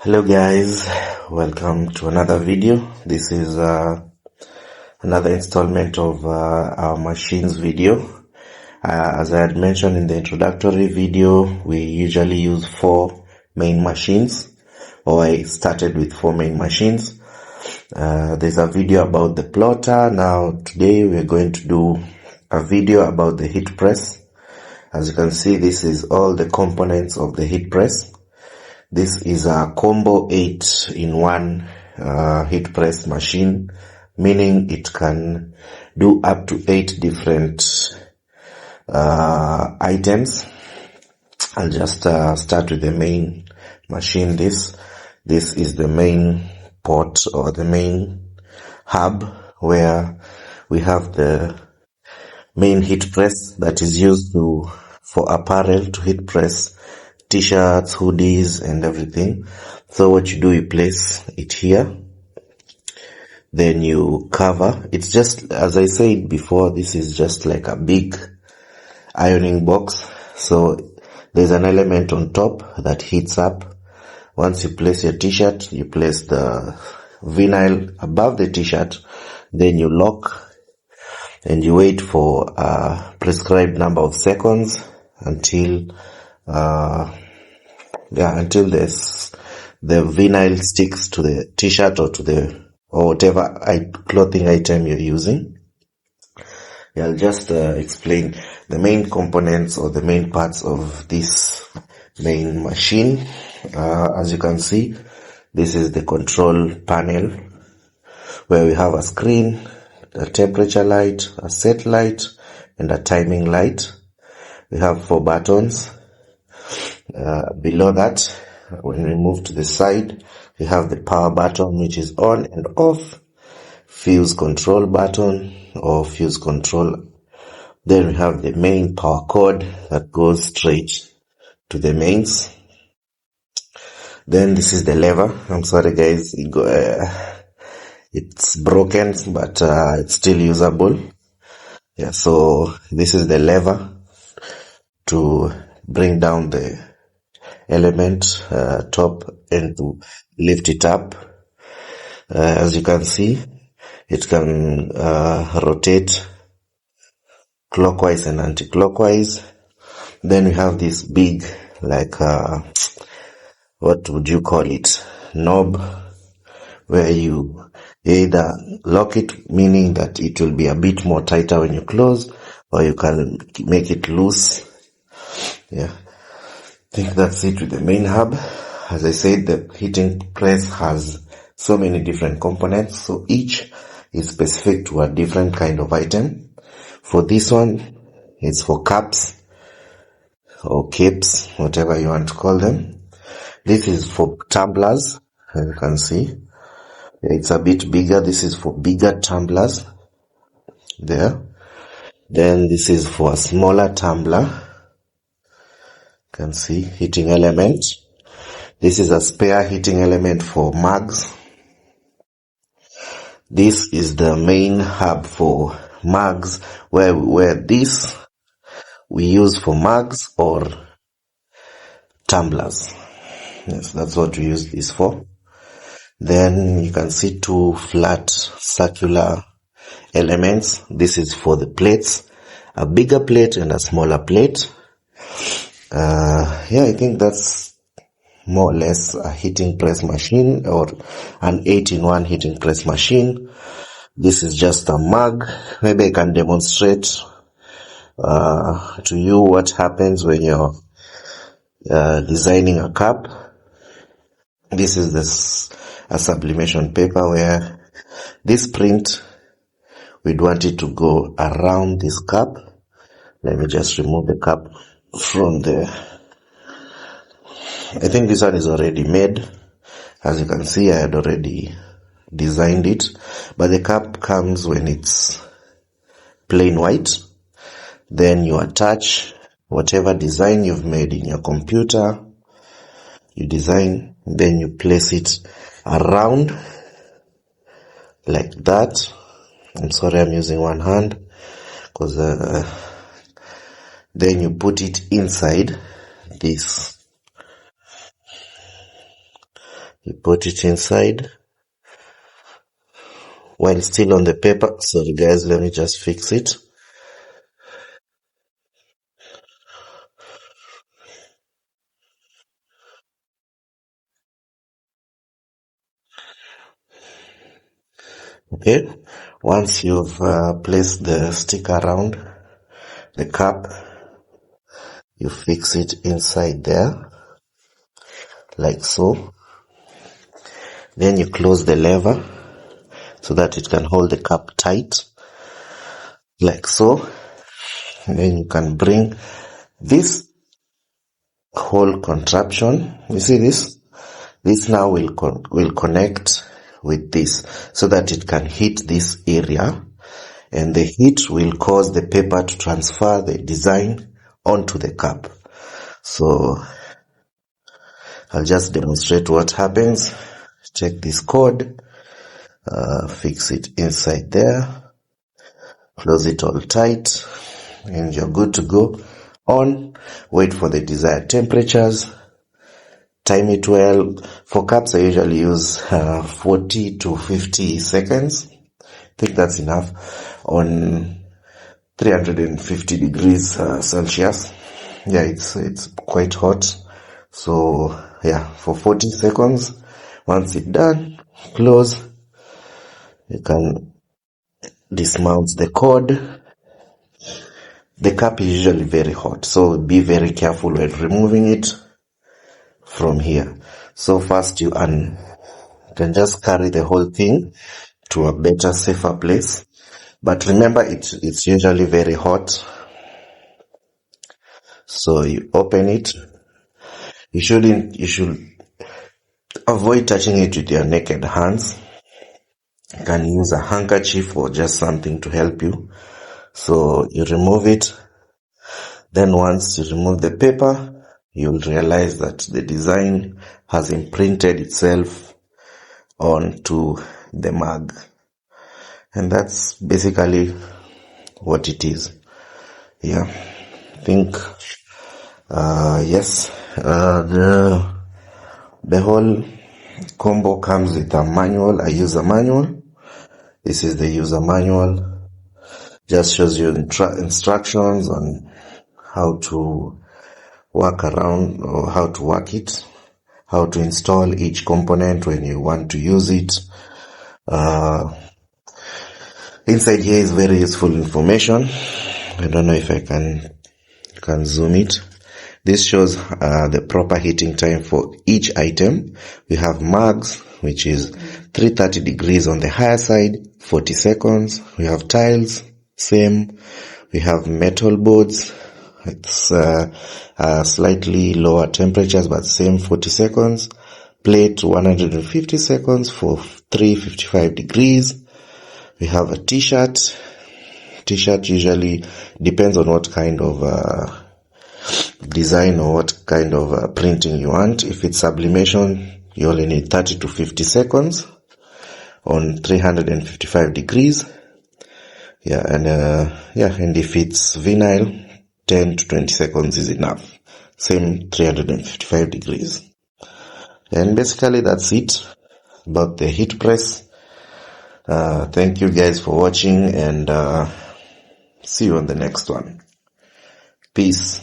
Hello guys, welcome to another video. This is another installment of our machines video. As I had mentioned in the introductory video, we usually use 4 main machines, or I started with 4 main machines. There's a video about the plotter. Now today we're going to do a video about the heat press. As you can see, this is all the components of the heat press. This is a combo 8-in-1 heat press machine, meaning it can do up to 8 different items. I'll just start with the main machine. This is the main pot, or the main hub, where we have the main heat press that is used for apparel, to heat press t-shirts, hoodies and everything. So what you do, you place it here, then you cover. It's just, as I said before, this is just like a big ironing box. So there's an element on top that heats up. Once you place your t-shirt, you place the vinyl above the t-shirt, then you lock and you wait for a prescribed number of seconds until the vinyl sticks to the t-shirt or whatever clothing item you're using. I'll just explain the main components or the main parts of this main machine. As you can see, this is the control panel, where we have a screen, a temperature light, a set light, and a timing light. We have 4 buttons. Below that, when we move to the side, we have the power button, which is on and off, fuse control button or fuse control. Then we have the main power cord that goes straight to the mains. Then this is the lever. I'm sorry guys, it's broken, but it's still usable. So this is the lever to bring down the element top and to lift it up. As you can see, it can rotate clockwise and anti-clockwise. Then we have this big, like what would you call it, knob, where you either lock it, meaning that it will be a bit more tighter when you close, or you can make it loose. I think that's it with the main hub. As I said, the heating press has so many different components, so each is specific to a different kind of item. For this one, it's for cups or capes, whatever you want to call them. This is for tumblers, as you can see. It's a bit bigger. This is for bigger tumblers there. Then this is for a smaller tumbler. You can see heating element. This is a spare heating element for mugs. This is the main hub for mugs, where this we use for mugs or tumblers. Yes, that's what we use this for. Then you can see 2 flat circular elements. This is for the plates, a bigger plate and a smaller plate. I think that's more or less a heating press machine, or an 8-in-1 heating press machine. This is just a mug. Maybe I can demonstrate to you what happens when you're designing a cup. This is a sublimation paper, where this print, we'd want it to go around this cup. Let me just remove the cup from there. I think this one is already made. As you can see, I had already designed it, but the cup comes when it's plain white. Then you attach whatever design you've made in your computer. You design, then you place it around like that. I'm sorry, I'm using one hand, because then you put it inside this. You put it inside while still on the paper. Sorry guys, let me just fix it. Okay, once you've placed the stick around the cup, you fix it inside there, like so. Then you close the lever so that it can hold the cup tight, like so. And then you can bring this whole contraption, you see this? This now will connect with this so that it can hit this area, and the heat will cause the paper to transfer the design onto the cup. So I'll just demonstrate what happens. Take this cord, fix it inside there, close it all tight, and you're good to go. On, wait for the desired temperatures, time it well. For cups I usually use 40 to 50 seconds. I think that's enough on 350 degrees Celsius. Yeah, it's quite hot. So yeah, for 40 seconds. Once it's done, close. You can dismount the cord. The cup is usually very hot, so be very careful when removing it from here. So first you can just carry the whole thing to a better, safer place. But remember, it's usually very hot. So you open it. You should avoid touching it with your naked hands. You can use a handkerchief or just something to help you. So you remove it. Then once you remove the paper, you'll realize that the design has imprinted itself onto the mug. And that's basically what it is. Yeah, I think, yes, the whole combo comes with a manual, a user manual. This is the user manual. Just shows you instructions on how to work around or how to work it, how to install each component when you want to use it. Inside here is very useful information. I don't know if I can zoom it. This shows the proper heating time for each item. We have mugs, which is 330 degrees on the higher side, 40 seconds. We have tiles, same. We have metal boards. It's slightly lower temperatures, but same 40 seconds. Plate 150 seconds for 355 degrees. We have a t-shirt. T-shirt usually depends on what kind of design or what kind of printing you want. If it's sublimation, you only need 30 to 50 seconds on 355 degrees. Yeah, and if it's vinyl, 10 to 20 seconds is enough. Same 355 degrees. And basically that's it about the heat press. Thank you guys for watching, and see you on the next one. Peace.